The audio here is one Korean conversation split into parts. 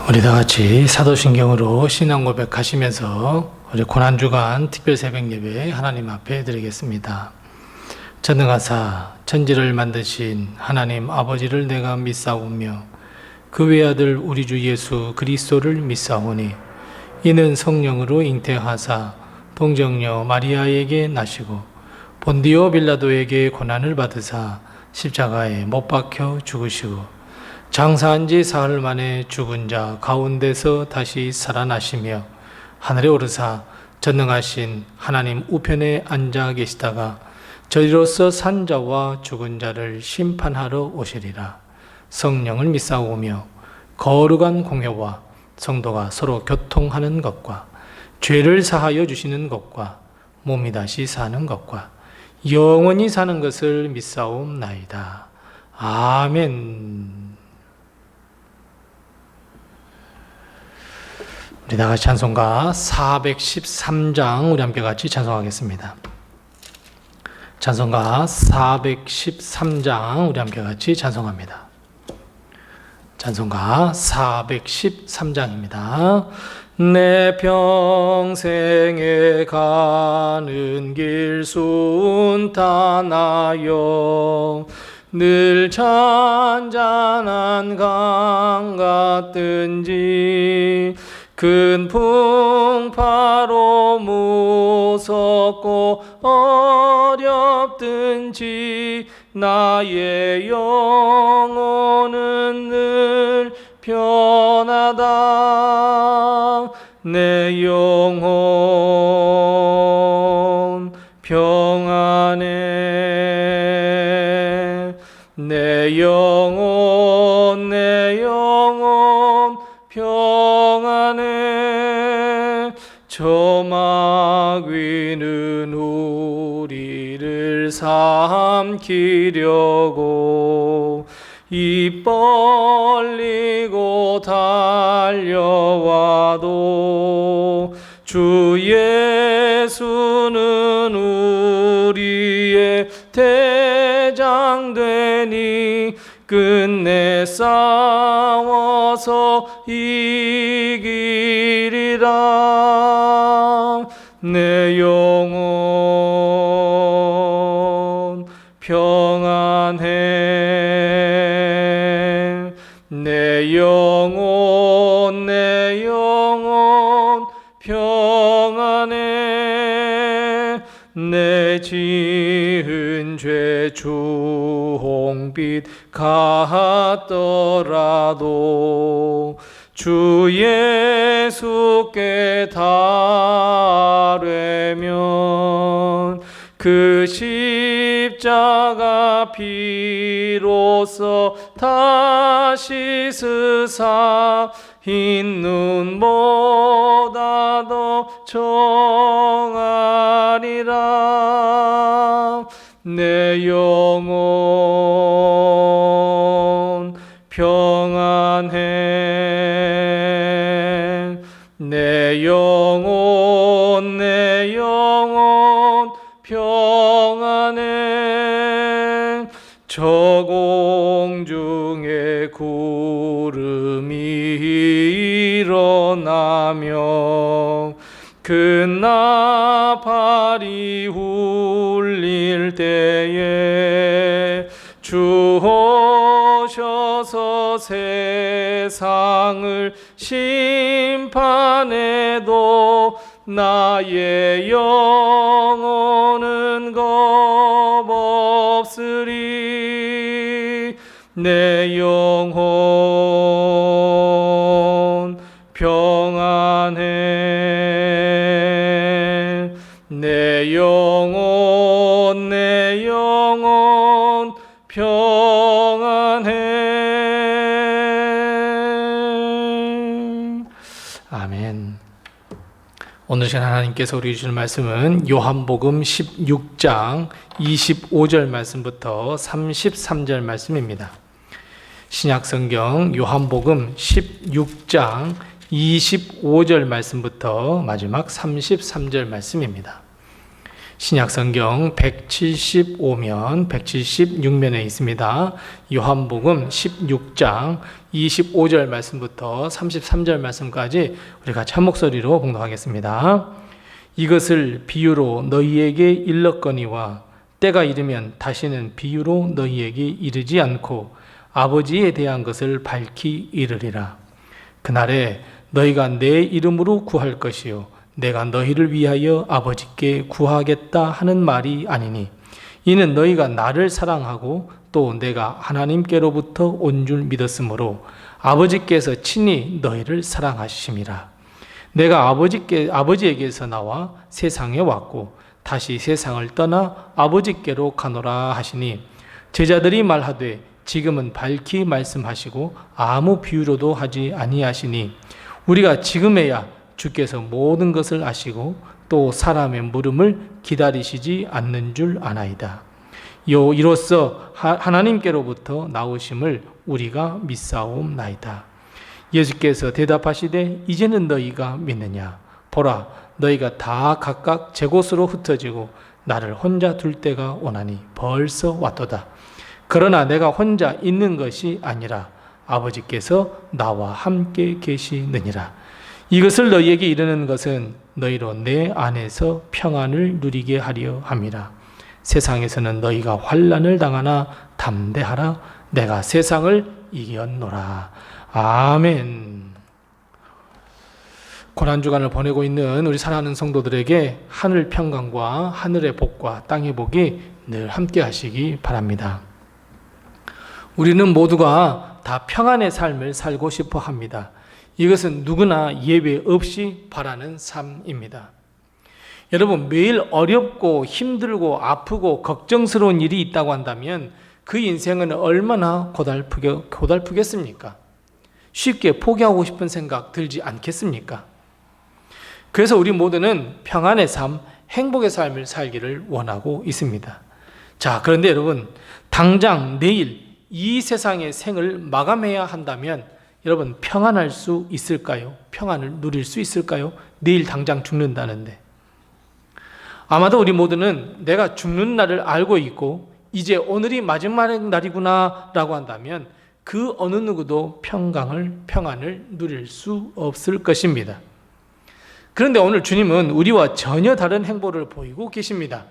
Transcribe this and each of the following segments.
우리 다 같이 사도신경으로 신앙 고백하시면서 우리 고난주간 특별 새벽 예배 하나님 앞에 드리겠습니다. 전능하사 천지를 만드신 하나님 아버지를 내가 믿사오며 그 외아들 우리 주 예수 그리스도를 믿사오니 이는 성령으로 잉태하사 동정녀 마리아에게 나시고 본디오 빌라도에게 고난을 받으사 십자가에 못 박혀 죽으시고 장사한 지 사흘 만에 죽은 자 가운데서 다시 살아나시며 하늘에 오르사 전능하신 하나님 우편에 앉아 계시다가 저리로서 산 자와 죽은 자를 심판하러 오시리라. 성령을 믿사오며 거룩한 공회와 성도가 서로 교통하는 것과 죄를 사하여 주시는 것과 몸이 다시 사는 것과 영원히 사는 것을 믿사옵나이다. 아멘. 우리 다 같이 찬송가 413장 우리 함께 같이 찬송하겠습니다. 찬송가 413장 우리 함께 같이 찬송합니다. 찬송가 413장입니다. 내 평생에 가는 길 순탄하여 늘 잔잔한 강 같든지 큰 풍파로 무섭고 어렵든지 나의 영혼은 늘 편하다. 내 영혼 평안해. 내 영혼 평안해. 저막 위는 우리를 삼키려고 입 벌리고 달려와도 주 예수는 우리의 대장 되니 끝내 싸워서 이기리라. 내 영혼 평안해. 내 영혼 평안해. 내 지은 죄 주홍빛 같더라도 주 예수께 달되면 그 십자가 피로써 다시 스사 흰 눈보다 더 정하리라. 내 영혼 평안해. 내 영혼 평안해. 저 공중에 구름이 일어나며 큰 나팔이 울릴 때에 주 오셔서 세상을 심판해도 나의 영혼은 겁없으리. 내 영혼 평안해. 내 영혼 평안해. 아멘. 오늘 시간 하나님께서 우리 주시는 말씀은 요한복음 16장 25절 말씀부터 33절 말씀입니다. 신약성경 요한복음 16장 25절 말씀부터 마지막 33절 말씀입니다. 신약성경 175면, 176면에 있습니다. 요한복음 16장 25절 말씀부터 33절 말씀까지 우리 같이 한 목소리로 봉독하겠습니다. 이것을 비유로 너희에게 일렀거니와 때가 이르면 다시는 비유로 너희에게 이르지 않고 아버지에 대한 것을 밝히 이르리라. 그날에 너희가 내 이름으로 구할 것이요 내가 너희를 위하여 아버지께 구하겠다 하는 말이 아니니 이는 너희가 나를 사랑하고 또 내가 하나님께로부터 온 줄 믿었으므로 아버지께서 친히 너희를 사랑하심이라. 내가 아버지에게서 나와 세상에 왔고 다시 세상을 떠나 아버지께로 가노라 하시니 제자들이 말하되 지금은 밝히 말씀하시고 아무 비유로도 하지 아니하시니 우리가 지금에야 주께서 모든 것을 아시고 또 사람의 물음을 기다리시지 않는 줄 아나이다. 이로써 하나님께로부터 나오심을 우리가 믿사옵나이다. 예수께서 대답하시되 이제는 너희가 믿느냐? 보라, 너희가 다 각각 제 곳으로 흩어지고 나를 혼자 둘 때가 오나니 벌써 왔도다. 그러나 내가 혼자 있는 것이 아니라 아버지께서 나와 함께 계시느니라. 이것을 너희에게 이르는 것은 너희로 내 안에서 평안을 누리게 하려 함이라. 세상에서는 너희가 환난을 당하나 담대하라. 내가 세상을 이겼노라. 아멘. 고난주간을 보내고 있는 우리 사랑하는 성도들에게 하늘 평강과 하늘의 복과 땅의 복이 늘 함께 하시기 바랍니다. 우리는 모두가 다 평안의 삶을 살고 싶어 합니다. 이것은 누구나 예외 없이 바라는 삶입니다. 여러분, 매일 어렵고 힘들고 아프고 걱정스러운 일이 있다고 한다면 그 인생은 얼마나 고달프겠습니까? 쉽게 포기하고 싶은 생각 들지 않겠습니까? 그래서 우리 모두는 평안의 삶, 행복의 삶을 살기를 원하고 있습니다. 자, 그런데 여러분, 당장 내일 이 세상의 생을 마감해야 한다면 여러분 평안할 수 있을까요? 평안을 누릴 수 있을까요? 내일 당장 죽는다는데. 아마도 우리 모두는 내가 죽는 날을 알고 있고 이제 오늘이 마지막 날이구나 라고 한다면 그 어느 누구도 평안을 누릴 수 없을 것입니다. 그런데 오늘 주님은 우리와 전혀 다른 행보를 보이고 계십니다.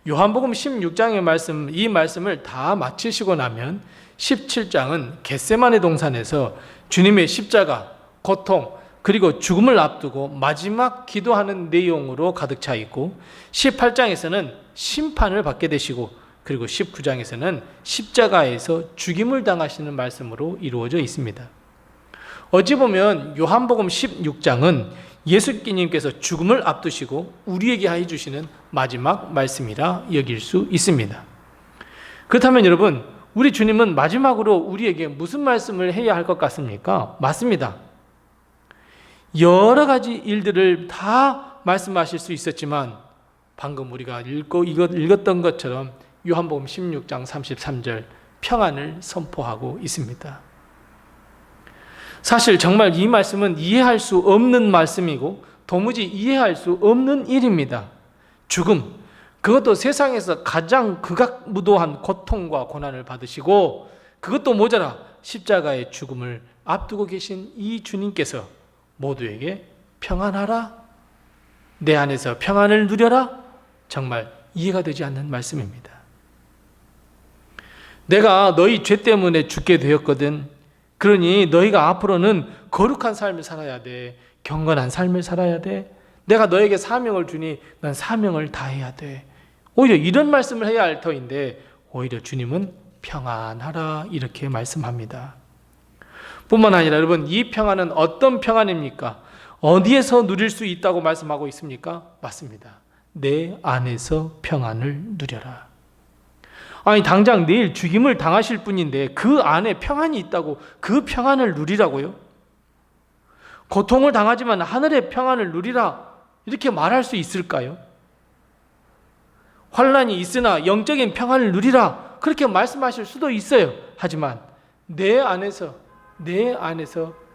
요한복음 16장의 말씀, 이 말씀을 다 마치시고 나면 17장은 겟세마네 동산에서 주님의 십자가, 고통, 그리고 죽음을 앞두고 마지막 기도하는 내용으로 가득 차 있고 18장에서는 심판을 받게 되시고 그리고 19장에서는 십자가에서 죽임을 당하시는 말씀으로 이루어져 있습니다. 어찌 보면 요한복음 16장은 예수님께서 죽음을 앞두시고 우리에게 해주시는 마지막 말씀이라 여길 수 있습니다. 그렇다면 여러분, 우리 주님은 마지막으로 우리에게 무슨 말씀을 해야 할 것 같습니까? 맞습니다. 여러 가지 일들을 다 말씀하실 수 있었지만 방금 우리가 읽었던 것처럼 요한복음 16장 33절 평안을 선포하고 있습니다. 사실 정말 이 말씀은 이해할 수 없는 말씀이고 도무지 이해할 수 없는 일입니다. 죽음, 그것도 세상에서 가장 극악무도한 고통과 고난을 받으시고 그것도 모자라 십자가의 죽음을 앞두고 계신 이 주님께서 모두에게 평안하라, 내 안에서 평안을 누려라, 정말 이해가 되지 않는 말씀입니다. 내가 너희 죄 때문에 죽게 되었거든. 그러니 너희가 앞으로는 거룩한 삶을 살아야 돼. 경건한 삶을 살아야 돼. 내가 너에게 사명을 주니 난 사명을 다해야 돼. 오히려 이런 말씀을 해야 할 터인데 오히려 주님은 평안하라 이렇게 말씀합니다. 뿐만 아니라 여러분, 이 평안은 어떤 평안입니까? 어디에서 누릴 수 있다고 말씀하고 있습니까? 맞습니다. 내 안에서 평안을 누려라. 아니 당장 내일 죽임을 당하실 분인데 그 안에 평안이 있다고 그 평안을 누리라고요? 고통을 당하지만 하늘의 평안을 누리라 이렇게 말할 수 있을까요? 환난이 있으나 영적인 평안을 누리라 그렇게 말씀하실 수도 있어요. 하지만 내 안에서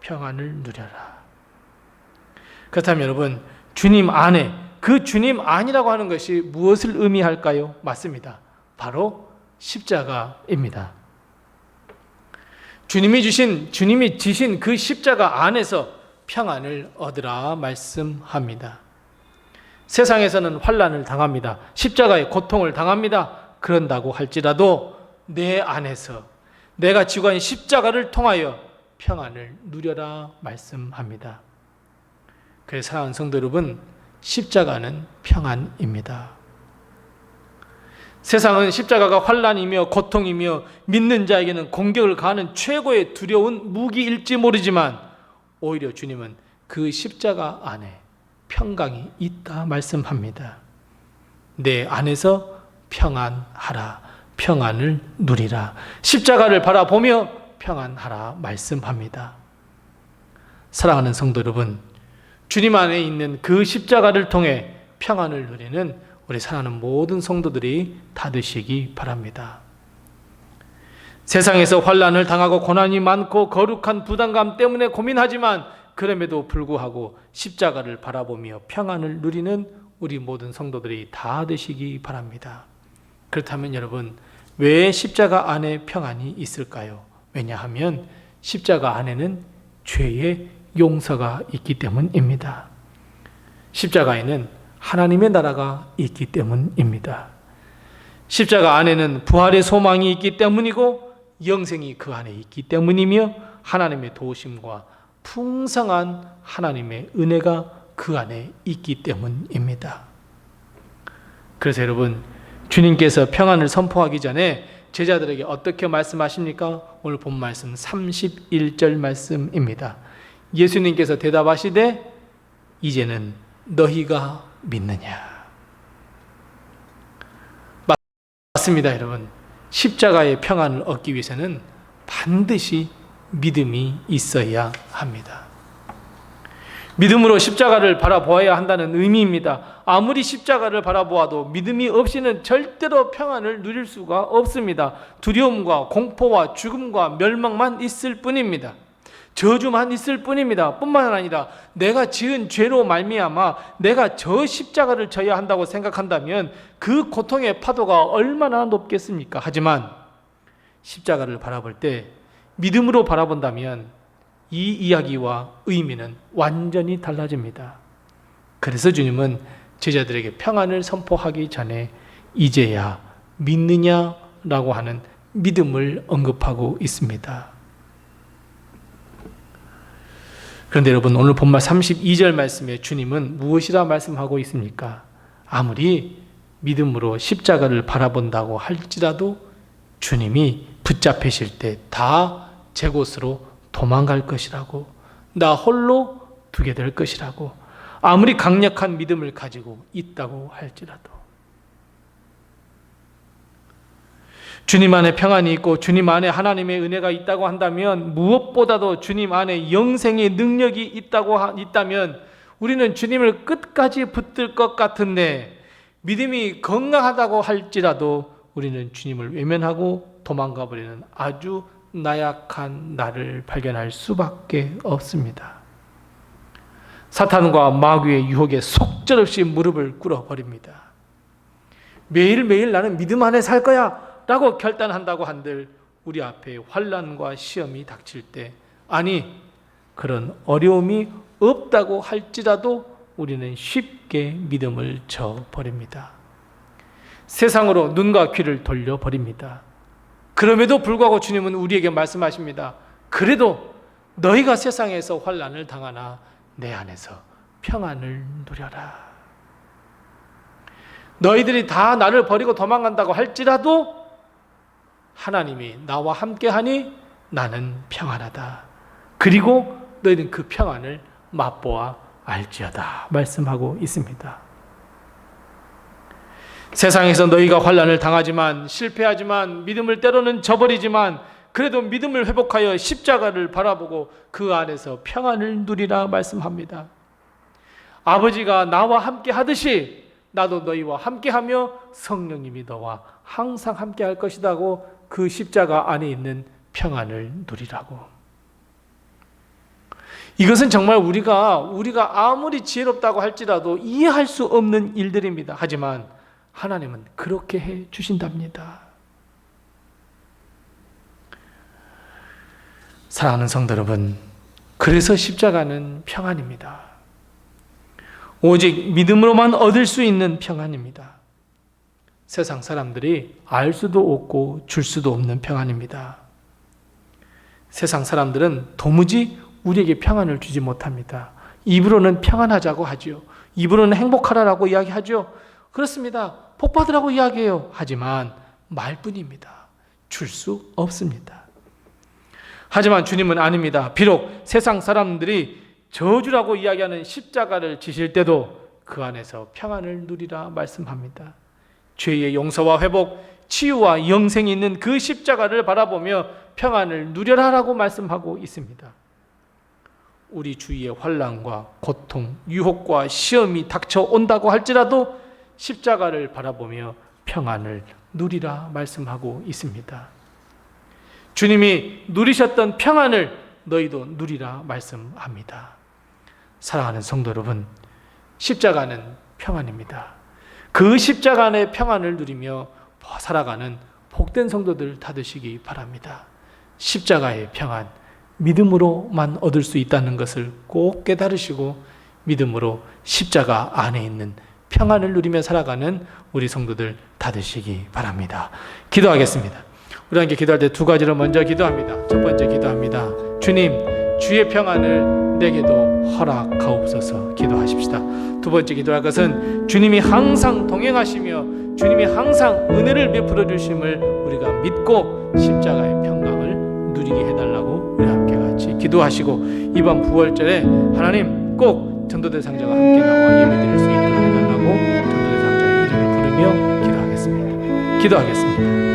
평안을 누려라. 그렇다면 여러분, 주님 안에 그 주님 아니라고 하는 것이 무엇을 의미할까요? 맞습니다. 바로 십자가입니다. 주님이 지신 그 십자가 안에서 평안을 얻으라 말씀합니다. 세상에서는 환난을 당합니다. 십자가의 고통을 당합니다. 그런다고 할지라도 내 안에서 내가 지고 있는 십자가를 통하여 평안을 누려라 말씀합니다. 그래서 사랑하는 성도 여러분, 십자가는 평안입니다. 세상은 십자가가 환난이며 고통이며 믿는 자에게는 공격을 가하는 최고의 두려운 무기일지 모르지만 오히려 주님은 그 십자가 안에 평강이 있다 말씀합니다. 내 안에서 평안하라, 평안을 누리라, 십자가를 바라보며 평안하라 말씀합니다. 사랑하는 성도 여러분, 주님 안에 있는 그 십자가를 통해 평안을 누리는 우리 사랑하는 모든 성도들이 다 되시기 바랍니다. 세상에서 환난을 당하고 고난이 많고 거룩한 부담감 때문에 고민하지만 그럼에도 불구하고 십자가를 바라보며 평안을 누리는 우리 모든 성도들이 다 되시기 바랍니다. 그렇다면 여러분, 왜 십자가 안에 평안이 있을까요? 왜냐하면 십자가 안에는 죄의 용서가 있기 때문입니다. 십자가에는 하나님의 나라가 있기 때문입니다. 십자가 안에는 부활의 소망이 있기 때문이고 영생이 그 안에 있기 때문이며 하나님의 도우심과 풍성한 하나님의 은혜가 그 안에 있기 때문입니다. 그래서 여러분, 주님께서 평안을 선포하기 전에 제자들에게 어떻게 말씀하십니까? 오늘 본 말씀 31절 말씀입니다. 예수님께서 대답하시되 이제는 너희가 믿느냐? 맞습니다, 여러분. 십자가의 평안을 얻기 위해서는 반드시 믿음이 있어야 합니다. 믿음으로 십자가를 바라보아야 한다는 의미입니다. 아무리 십자가를 바라보아도 믿음이 없이는 절대로 평안을 누릴 수가 없습니다. 두려움과 공포와 죽음과 멸망만 있을 뿐입니다. 저주만 있을 뿐입니다. 뿐만 아니라 내가 지은 죄로 말미암아 내가 저 십자가를 져야 한다고 생각한다면 그 고통의 파도가 얼마나 높겠습니까? 하지만 십자가를 바라볼 때 믿음으로 바라본다면 이 이야기와 의미는 완전히 달라집니다. 그래서 주님은 제자들에게 평안을 선포하기 전에 이제야 믿느냐라고 하는 믿음을 언급하고 있습니다. 그런데 여러분, 오늘 본말 32절 말씀에 주님은 무엇이라 말씀하고 있습니까? 아무리 믿음으로 십자가를 바라본다고 할지라도 주님이 붙잡히실 때 다 제 곳으로 도망갈 것이라고, 나 홀로 두게 될 것이라고, 아무리 강력한 믿음을 가지고 있다고 할지라도 주님 안에 평안이 있고 주님 안에 하나님의 은혜가 있다고 한다면, 무엇보다도 주님 안에 영생의 능력이 있다면 우리는 주님을 끝까지 붙들 것 같은데, 믿음이 건강하다고 할지라도 우리는 주님을 외면하고 도망가 버리는 아주 나약한 나를 발견할 수밖에 없습니다. 사탄과 마귀의 유혹에 속절없이 무릎을 꿇어버립니다. 매일매일 나는 믿음 안에 살 거야 라고 결단한다고 한들 우리 앞에 환난과 시험이 닥칠 때, 아니 그런 어려움이 없다고 할지라도 우리는 쉽게 믿음을 저버립니다. 세상으로 눈과 귀를 돌려버립니다. 그럼에도 불구하고 주님은 우리에게 말씀하십니다. 그래도 너희가 세상에서 환난을 당하나 내 안에서 평안을 누려라. 너희들이 다 나를 버리고 도망간다고 할지라도 하나님이 나와 함께하니 나는 평안하다. 그리고 너희는 그 평안을 맛보아 알지어다 말씀하고 있습니다. 세상에서 너희가 환난을 당하지만, 실패하지만, 믿음을 때로는 저버리지만 그래도 믿음을 회복하여 십자가를 바라보고 그 안에서 평안을 누리라 말씀합니다. 아버지가 나와 함께 하듯이 나도 너희와 함께하며 성령님이 너와 항상 함께 할 것이라고, 그 십자가 안에 있는 평안을 누리라고. 이것은 정말 우리가 아무리 지혜롭다고 할지라도 이해할 수 없는 일들입니다. 하지만 하나님은 그렇게 해 주신답니다. 사랑하는 성도 여러분, 그래서 십자가는 평안입니다. 오직 믿음으로만 얻을 수 있는 평안입니다. 세상 사람들이 알 수도 없고 줄 수도 없는 평안입니다. 세상 사람들은 도무지 우리에게 평안을 주지 못합니다. 입으로는 평안하자고 하죠. 입으로는 행복하라고 이야기하죠. 그렇습니다. 복 받으라고 이야기해요. 하지만 말뿐입니다. 줄 수 없습니다. 하지만 주님은 아닙니다. 비록 세상 사람들이 저주라고 이야기하는 십자가를 지실 때도 그 안에서 평안을 누리라 말씀합니다. 죄의 용서와 회복, 치유와 영생이 있는 그 십자가를 바라보며 평안을 누려라라고 말씀하고 있습니다. 우리 주위에 환난과 고통, 유혹과 시험이 닥쳐온다고 할지라도 십자가를 바라보며 평안을 누리라 말씀하고 있습니다. 주님이 누리셨던 평안을 너희도 누리라 말씀합니다. 사랑하는 성도 여러분, 십자가는 평안입니다. 그 십자가 안의 평안을 누리며 살아가는 복된 성도들 다 되시기 바랍니다. 십자가의 평안, 믿음으로만 얻을 수 있다는 것을 꼭 깨달으시고 믿음으로 십자가 안에 있는 평안을 누리며 살아가는 우리 성도들 다 되시기 바랍니다. 기도하겠습니다. 우리 함께 기도할 때 두 가지로 먼저 기도합니다. 첫 번째 기도합니다. 주님, 주의 평안을 내게도 허락하옵소서 기도하십시다. 두 번째 기도할 것은 주님이 항상 동행하시며 주님이 항상 은혜를 베풀어 주심을 우리가 믿고 십자가의 평강을 누리게 해달라고 우리 함께 같이 기도하시고 이번 9월절에 하나님 꼭 전도대 상자가 함께 나와 예배드릴 수 있도록 해달라고 전도대 상자의 이름을 부르며 기도하겠습니다.